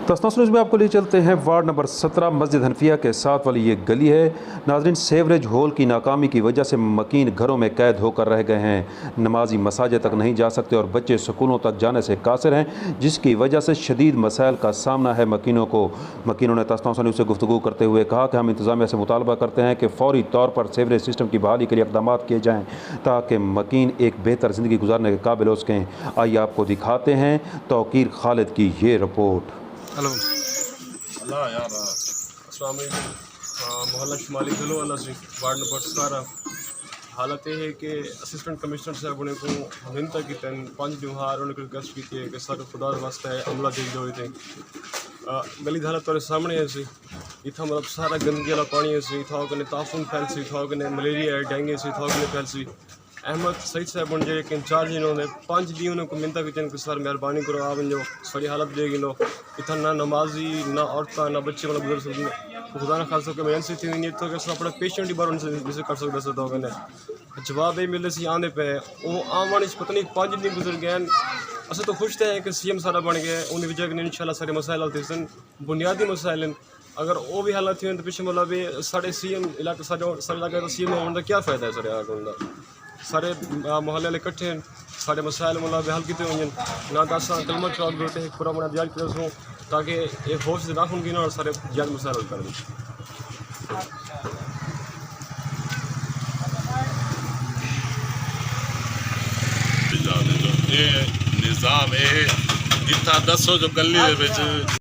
तसनोस news में आपको ले चलते हैं वार्ड नंबर 17 मस्जिद हनफिया के साथ वाली ये गली है। नाजरीन, सेवरेज होल की नाकामी की वजह से मकीन घरों में कैद होकर रह गए हैं। नमाजी मसाजिद तक नहीं जा सकते और बच्चे स्कूलों तक जाने से कासिर हैं, जिसकी वजह से शदीद मसाइल का सामना है मकीनों को। मकीनों ने तसनोस न्यूज़ से गुफ्तगू करते हुए कहा कि हम इंतज़ामिया से मुतालबा करते हैं कि फौरी तौर पर सेवरेज सिस्टम की बहाली के लिए इक़दाम किए जाएँ ताकि मकीन एक बेहतर ज़िंदगी गुजारने के काबिल हो सकें। आइए आपको दिखाते हैं तौकीर खालिद की ये रिपोर्ट। हेलो अल्लाह यार अस्सलाम वालेकुम। मोहल्ला शुमाली गलो अल्लाह से वार्ड नंबर 17 हालत ये है कि असिस्टेंट कमिश्नर साहब ने को मिन्नत की तन 5 जुहार उन्हें रिक्वेस्ट की थी कि सर खुदा वास्ते अमला दे दो थे गली हालत तुम्हारे सामने है सी इतना मतलब सारा गंदगी वाला पानी है सी था कने ताफून फैल सी था कने मलेरिया डेंगू सी था कने फैल सी अहमद सईद साहब उन जे इंचार्ज इन्होंने 5 दी उन्हें को मिन्नत की तन कि सर मेहरबानी करो आप जो सारी हालत देगी लो इतना ना नमाजी ना औरतां ना बच्चे मतलब गुजर सकते खुदा ना खास के एमरजेंसी थी नहीं तो कि अपने पेशेंट ही बार उनसे विजिट कर सकते थे तो कने जवाब ये मिले सी आने पे वो आम वाली पता नहीं 5 दिन गुजर गए असं तो खुश थे कि सीएम सारा बन गए उन वजह के इंशाल्लाह सारे मसाइल हल थे बुनियादी मसाइल अगर वो भी हालत थी तो पीछे मतलब साढ़े सीएम इलाके सारे इलाके का सीएम होने का क्या फ़ायदा है सारे आगे सारे मोहल्ले वाले इकट्ठे सारे मसाइल मतलब हल किए हुए ना दस कलमा चौक देते हैं पूरा मना दिया कर ताकि एक होश से नाखुन की और सारे जान मसाइल हल कर दें। निज़ाम है जितना दसो जो गली